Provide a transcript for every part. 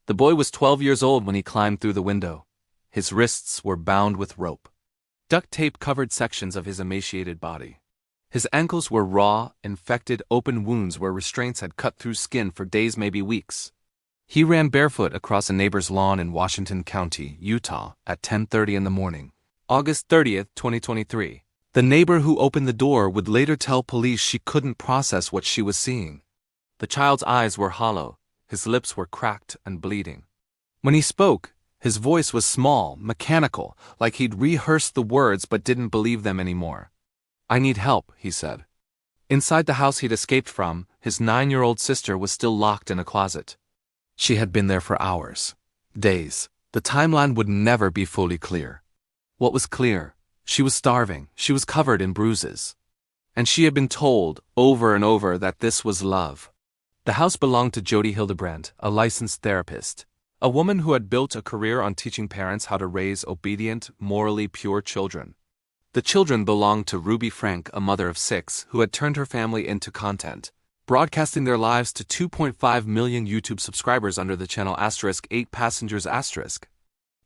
The boy was 12 years old when he climbed through the window. His wrists were bound with rope. Duct tape covered sections of his emaciated body. His ankles were raw, infected, open wounds where restraints had cut through skin for days, maybe weeks. He ran barefoot across a neighbor's lawn in Washington County, Utah, at 10:30 in the morning. August 30th, 2023. The neighbor who opened the door would later tell police she couldn't process what she was seeing. The child's eyes were hollow, his lips were cracked and bleeding. When he spoke, his voice was small, mechanical, like he'd rehearsed the words but didn't believe them anymore. "I need help," he said. Inside the house he'd escaped from, his 9-year-old sister was still locked in a closet. She had been there for hours, days. The timeline would never be fully clear. What was clear? She was starving, she was covered in bruises. And she had been told, over and over, that this was love. The house belonged to Jodi Hildebrandt, a licensed therapist. A woman who had built a career on teaching parents how to raise obedient, morally pure children. The children belonged to Ruby Frank, a mother of 6, who had turned her family into content, broadcasting their lives to 2.5 million YouTube subscribers under the channel *8 Passengers*.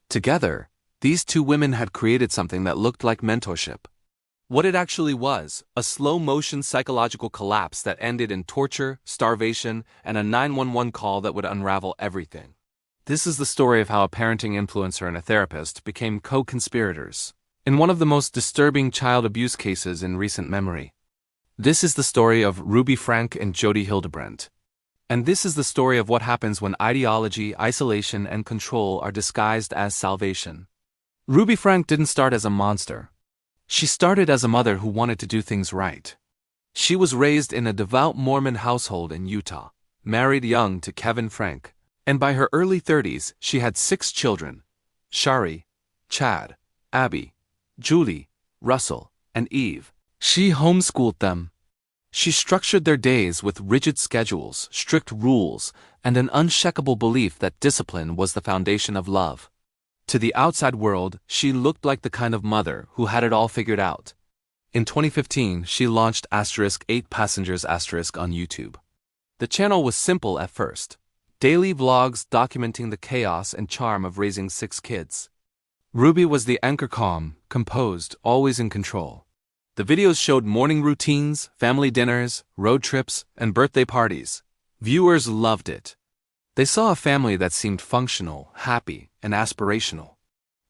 Together, these two women had created something that looked like mentorship. What it actually was, a slow-motion psychological collapse that ended in torture, starvation, and a 911 call that would unravel everything. This is the story of how a parenting influencer and a therapist became co-conspirators in one of the most disturbing child abuse cases in recent memory. This is the story of Ruby Frank and Jodi Hildebrandt. And this is the story of what happens when ideology, isolation, and control are disguised as salvation. Ruby Frank didn't start as a monster. She started as a mother who wanted to do things right. She was raised in a devout Mormon household in Utah, married young to Kevin Frank, and by her early 30s she had 6 children: Shari, Chad, Abby, Julie, Russell, and Eve. She homeschooled them. She structured their days with rigid schedules, strict rules, and an unshakable belief that discipline was the foundation of love. To the outside world, she looked like the kind of mother who had it all figured out. In 2015, she launched *8 Passengers* on YouTube. The channel was simple at first. Daily vlogs documenting the chaos and charm of raising 6 kids. Ruby was the anchor, calm, composed, always in control. The videos showed morning routines, family dinners, road trips, and birthday parties. Viewers loved it. They saw a family that seemed functional, happy, and aspirational.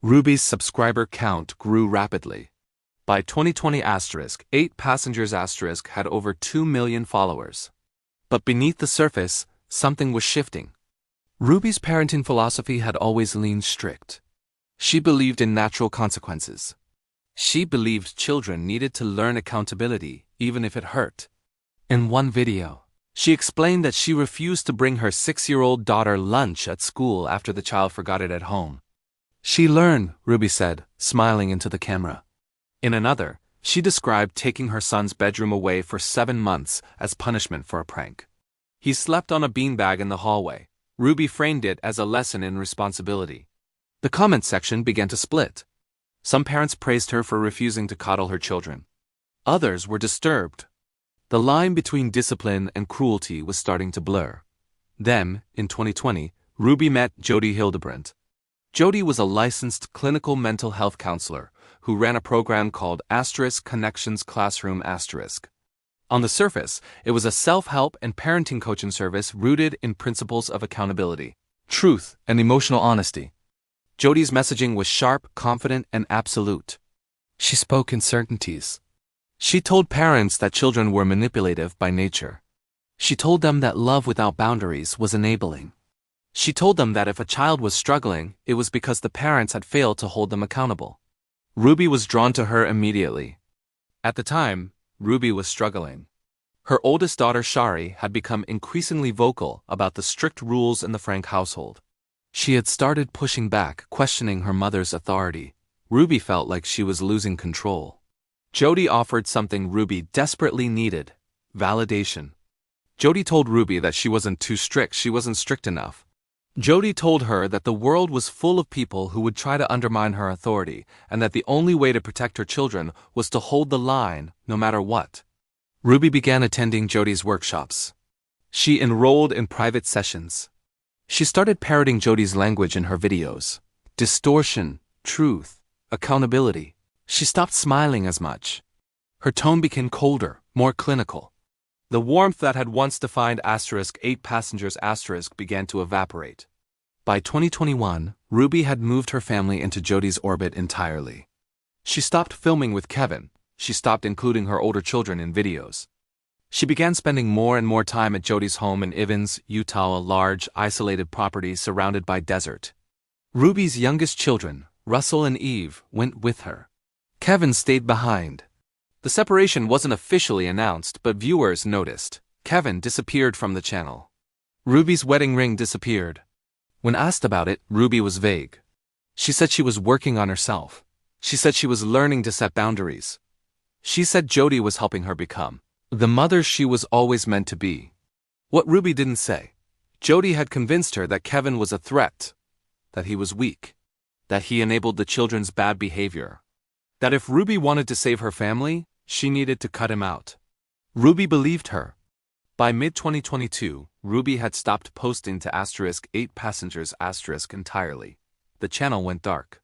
Ruby's subscriber count grew rapidly. By 2020, *8 Passengers* had over 2 million followers. But beneath the surface, something was shifting. Ruby's parenting philosophy had always leaned strict. She believed in natural consequences. She believed children needed to learn accountability, even if it hurt. In one video, she explained that she refused to bring her 6-year-old daughter lunch at school after the child forgot it at home. She learned, Ruby said, smiling into the camera. In another, she described taking her son's bedroom away for 7 months as punishment for a prank. He slept on a beanbag in the hallway. Ruby framed it as a lesson in responsibility. The comment section began to split. Some parents praised her for refusing to coddle her children. Others were disturbed. The line between discipline and cruelty was starting to blur. Then, in 2020, Ruby met Jodi Hildebrandt. Jodi was a licensed clinical mental health counselor who ran a program called *Connections Classroom*. On the surface, it was a self-help and parenting coaching service rooted in principles of accountability, truth, and emotional honesty. Jodi's messaging was sharp, confident, and absolute. She spoke in certainties. She told parents that children were manipulative by nature. She told them that love without boundaries was enabling. She told them that if a child was struggling, it was because the parents had failed to hold them accountable. Ruby was drawn to her immediately. At the time, Ruby was struggling. Her oldest daughter, Shari, had become increasingly vocal about the strict rules in the Frank household. She had started pushing back, questioning her mother's authority. Ruby felt like she was losing control. Jodi offered something Ruby desperately needed: validation. Jodi told Ruby that she wasn't too strict, she wasn't strict enough. Jodi told her that the world was full of people who would try to undermine her authority, and that the only way to protect her children was to hold the line, no matter what. Ruby began attending Jodi's workshops. She enrolled in private sessions. She started parroting Jodi's language in her videos. Distortion, truth, accountability. She stopped smiling as much. Her tone became colder, more clinical. The warmth that had once defined *8 passengers* began to evaporate. By 2021, Ruby had moved her family into Jodi's orbit entirely. She stopped filming with Kevin. She stopped including her older children in videos. She began spending more and more time at Jodi's home in Evans, Utah, a large, isolated property surrounded by desert. Ruby's youngest children, Russell and Eve, went with her. Kevin stayed behind. The separation wasn't officially announced, but viewers noticed. Kevin disappeared from the channel. Ruby's wedding ring disappeared. When asked about it, Ruby was vague. She said she was working on herself. She said she was learning to set boundaries. She said Jodi was helping her become the mother she was always meant to be. What Ruby didn't say, Jodi had convinced her that Kevin was a threat, that he was weak, that he enabled the children's bad behavior, that if Ruby wanted to save her family, she needed to cut him out. Ruby believed her. By mid-2022, Ruby had stopped posting to *8 passengers* entirely. The channel went dark.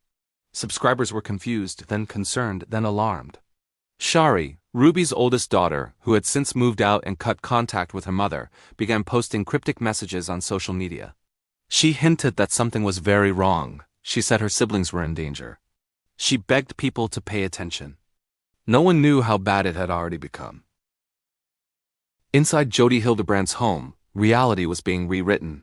Subscribers were confused, then concerned, then alarmed. Shari, Ruby's oldest daughter, who had since moved out and cut contact with her mother, began posting cryptic messages on social media. She hinted that something was very wrong. She said her siblings were in danger. She begged people to pay attention. No one knew how bad it had already become. Inside Jodi Hildebrandt's home, reality was being rewritten.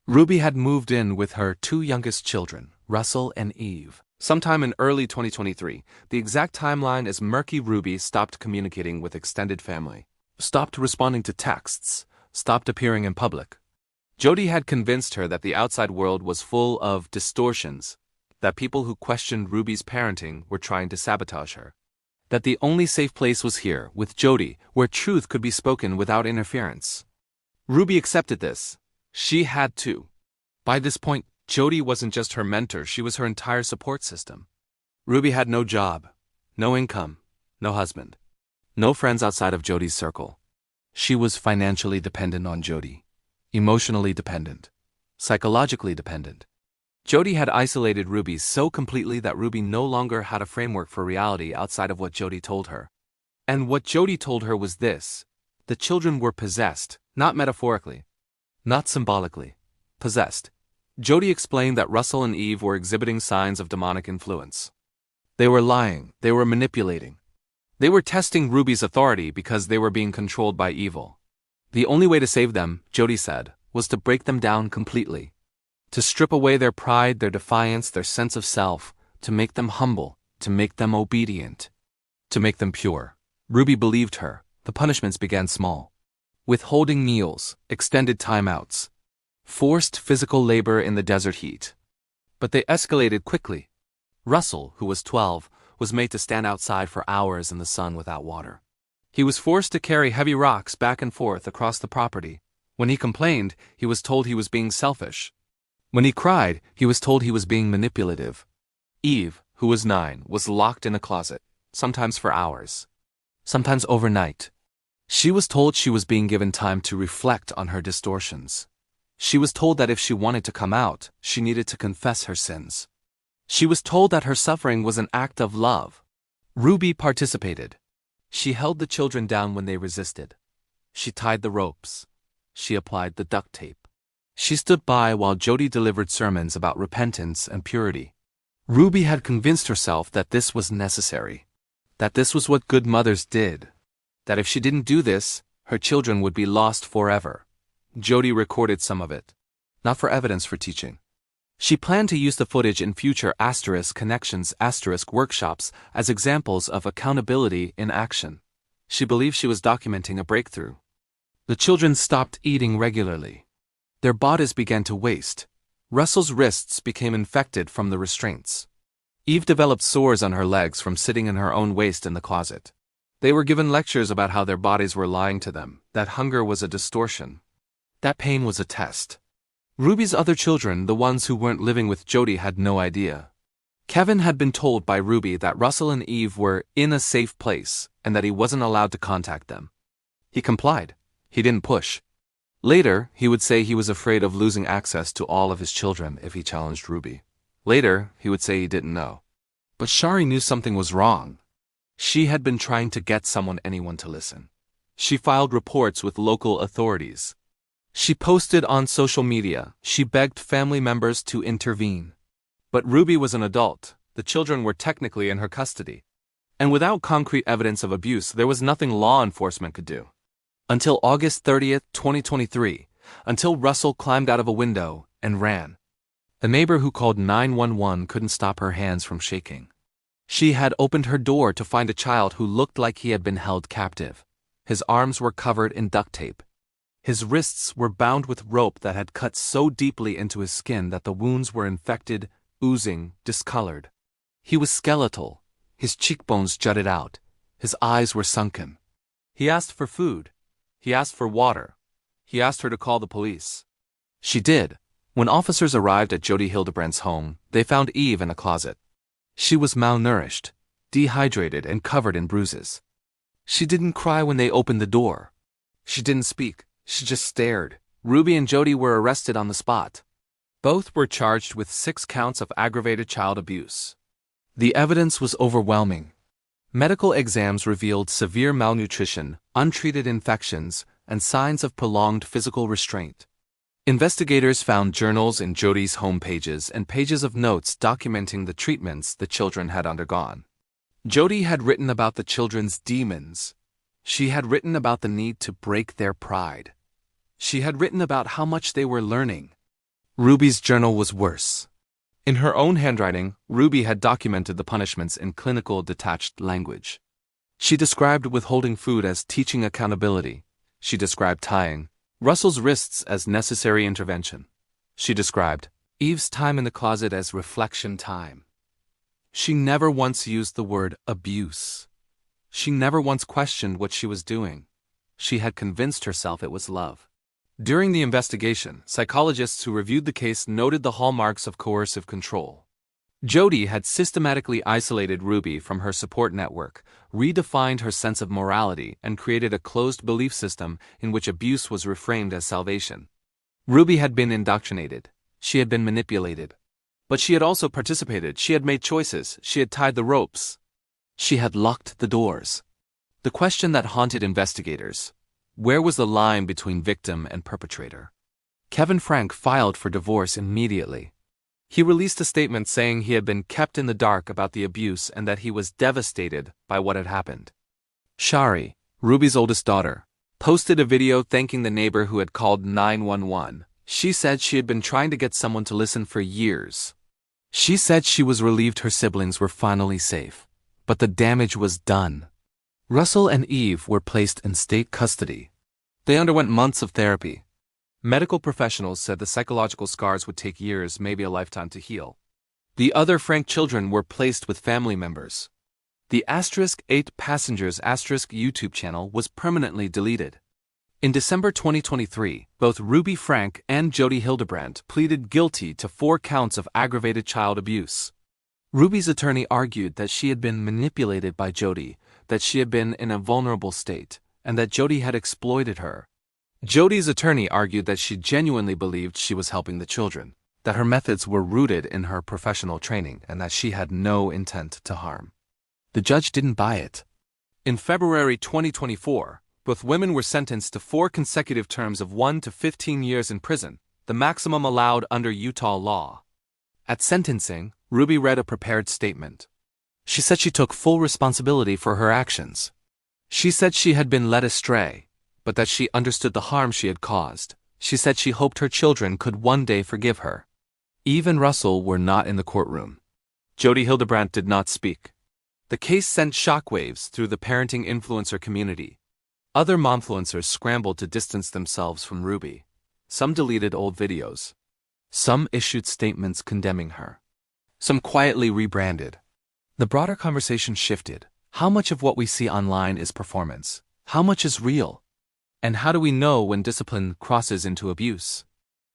Ruby had moved in with her two youngest children, Russell and Eve. Sometime in early 2023, the exact timeline is murky. Ruby stopped communicating with extended family, stopped responding to texts, stopped appearing in public. Jodi had convinced her that the outside world was full of distortions, that people who questioned Ruby's parenting were trying to sabotage her, that the only safe place was here, with Jodi, where truth could be spoken without interference. Ruby accepted this. She had to. By this point, Jodi wasn't just her mentor, she was her entire support system. Ruby had no job, no income, no husband, no friends outside of Jodi's circle. She was financially dependent on Jodi, emotionally dependent, psychologically dependent. Jodi had isolated Ruby so completely that Ruby no longer had a framework for reality outside of what Jodi told her. And what Jodi told her was this: the children were possessed, not metaphorically, not symbolically, possessed. Jodi explained that Russell and Eve were exhibiting signs of demonic influence. They were lying, they were manipulating. They were testing Ruby's authority because they were being controlled by evil. The only way to save them, Jodi said, was to break them down completely. To strip away their pride, their defiance, their sense of self, to make them humble, to make them obedient, to make them pure. Ruby believed her. The punishments began small. Withholding meals, extended timeouts, forced physical labor in the desert heat. But they escalated quickly. Russell, who was 12, was made to stand outside for hours in the sun without water. He was forced to carry heavy rocks back and forth across the property. When he complained, he was told he was being selfish. When he cried, he was told he was being manipulative. Eve, who was 9, was locked in a closet, sometimes for hours, sometimes overnight. She was told she was being given time to reflect on her distortions. She was told that if she wanted to come out, she needed to confess her sins. She was told that her suffering was an act of love. Ruby participated. She held the children down when they resisted. She tied the ropes. She applied the duct tape. She stood by while Jodi delivered sermons about repentance and purity. Ruby had convinced herself that this was necessary, that this was what good mothers did, that if she didn't do this, her children would be lost forever. Jodi recorded some of it, not for evidence, for teaching. She planned to use the footage in future *connections workshops as examples of accountability in action. She believed she was documenting a breakthrough. The children stopped eating regularly. Their bodies began to waste. Russell's wrists became infected from the restraints. Eve developed sores on her legs from sitting in her own waste in the closet. They were given lectures about how their bodies were lying to them, that hunger was a distortion, that pain was a test. Ruby's other children, the ones who weren't living with Jodi, had no idea. Kevin had been told by Ruby that Russell and Eve were in a safe place and that he wasn't allowed to contact them. He complied. He didn't push. Later, he would say he was afraid of losing access to all of his children if he challenged Ruby. Later, he would say he didn't know. But Shari knew something was wrong. She had been trying to get anyone to listen. She filed reports with local authorities. She posted on social media. She begged family members to intervene. But Ruby was an adult. The children were technically in her custody. And without concrete evidence of abuse, there was nothing law enforcement could do. Until August 30th, 2023, until Russell climbed out of a window and ran. A neighbor who called 911 couldn't stop her hands from shaking. She had opened her door to find a child who looked like he had been held captive. His arms were covered in duct tape. His wrists were bound with rope that had cut so deeply into his skin that the wounds were infected, oozing, discolored. He was skeletal. His cheekbones jutted out. His eyes were sunken. He asked for food. He asked for water. He asked her to call the police. She did. When officers arrived at Jodi Hildebrandt's home, they found Eve in a closet. She was malnourished, dehydrated, and covered in bruises. She didn't cry when they opened the door. She didn't speak. She just stared. Ruby and Jodi were arrested on the spot. Both were charged with 6 counts of aggravated child abuse. The evidence was overwhelming. Medical exams revealed severe malnutrition, untreated infections, and signs of prolonged physical restraint. Investigators found journals in Jodi's home pages and pages of notes documenting the treatments the children had undergone. Jodi had written about the children's demons. She had written about the need to break their pride. She had written about how much they were learning. Ruby's journal was worse. In her own handwriting, Ruby had documented the punishments in clinical detached language. She described withholding food as teaching accountability. She described tying Russell's wrists as necessary intervention. She described Eve's time in the closet as reflection time. She never once used the word abuse. She never once questioned what she was doing. She had convinced herself it was love. During the investigation, psychologists who reviewed the case noted the hallmarks of coercive control. Jodi had systematically isolated Ruby from her support network, redefined her sense of morality, and created a closed belief system in which abuse was reframed as salvation. Ruby had been indoctrinated. She had been manipulated. But she had also participated. She had made choices. She had tied the ropes. She had locked the doors. The question that haunted investigators: where was the line between victim and perpetrator? Kevin Frank filed for divorce immediately. He released a statement saying he had been kept in the dark about the abuse and that he was devastated by what had happened. Shari, Ruby's oldest daughter, posted a video thanking the neighbor who had called 911. She said she had been trying to get someone to listen for years. She said she was relieved her siblings were finally safe, but the damage was done. Russell and Eve were placed in state custody. They underwent months of therapy. Medical professionals said the psychological scars would take years, maybe a lifetime, to heal. The other Frank children were placed with family members. The *8 Passengers* YouTube channel was permanently deleted. In December 2023, both Ruby Frank and Jodi Hildebrandt pleaded guilty to 4 counts of aggravated child abuse. Ruby's attorney argued that she had been manipulated by Jodi, that she had been in a vulnerable state, and that Jodi had exploited her. Jodi's attorney argued that she genuinely believed she was helping the children, that her methods were rooted in her professional training, and that she had no intent to harm. The judge didn't buy it. In February 2024, both women were sentenced to 4 consecutive terms of 1 to 15 years in prison, the maximum allowed under Utah law. At sentencing, Ruby read a prepared statement. She said she took full responsibility for her actions. She said she had been led astray, but that she understood the harm she had caused. She said she hoped her children could one day forgive her. Eve and Russell were not in the courtroom. Jodi Hildebrandt did not speak. The case sent shockwaves through the parenting influencer community. Other momfluencers scrambled to distance themselves from Ruby. Some deleted old videos. Some issued statements condemning her. Some quietly rebranded. The broader conversation shifted. How much of what we see online is performance? How much is real? And how do we know when discipline crosses into abuse?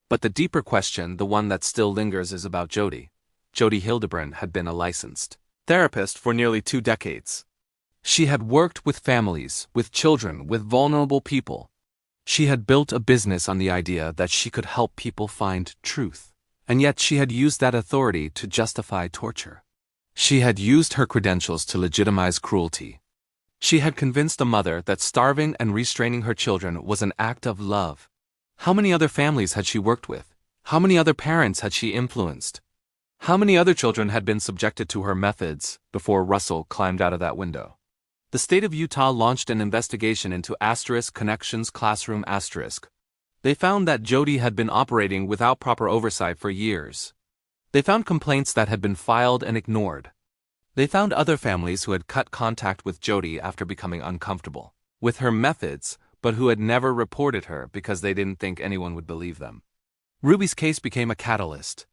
But the deeper question, the one that still lingers, is about Jodi. Jodi Hildebrandt had been a licensed therapist for nearly 2 decades. She had worked with families, with children, with vulnerable people. She had built a business on the idea that she could help people find truth, and yet she had used that authority to justify torture. She had used her credentials to legitimize cruelty. She had convinced a mother that starving and restraining her children was an act of love. How many other families had she worked with? How many other parents had she influenced? How many other children had been subjected to her methods before Russell climbed out of that window? The state of Utah launched an investigation into *Connections Classroom*. They found that Jodi had been operating without proper oversight for years. They found complaints that had been filed and ignored. They found other families who had cut contact with Jodi after becoming uncomfortable with her methods, but who had never reported her because they didn't think anyone would believe them. Ruby's case became a catalyst.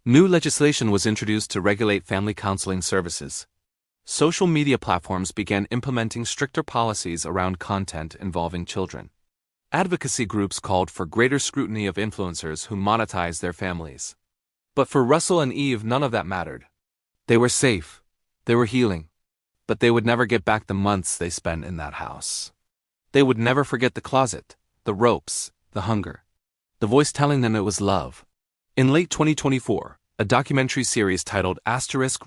New legislation was introduced to regulate family counseling services. Social media platforms began implementing stricter policies around content involving children. Advocacy groups called for greater scrutiny of influencers who monetize their families. But for Russell and Eve, none of that mattered. They were safe. They were healing. But they would never get back the months they spent in that house. They would never forget the closet, the ropes, the hunger. The voice telling them it was love. In late 2024, a documentary series titled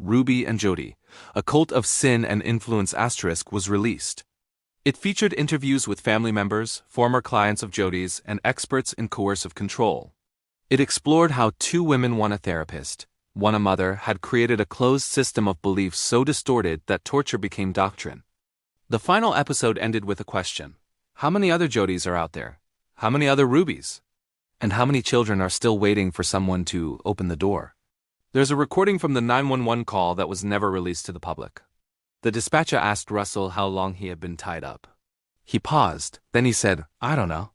*Ruby and Jodi, A Cult of Sin and Influence* was released. It featured interviews with family members, former clients of Jodi's, and experts in coercive control. It explored how two women, one a therapist, one a mother, had created a closed system of beliefs so distorted that torture became doctrine. The final episode ended with a question. How many other Jodis are out there? How many other Rubies? And how many children are still waiting for someone to open the door? There's a recording from the 911 call that was never released to the public. The dispatcher asked Russell how long he had been tied up. He paused, then he said, "I don't know.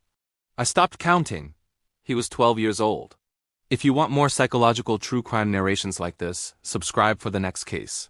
I stopped counting." He was 12 years old. If you want more psychological true crime narrations like this, subscribe for the next case.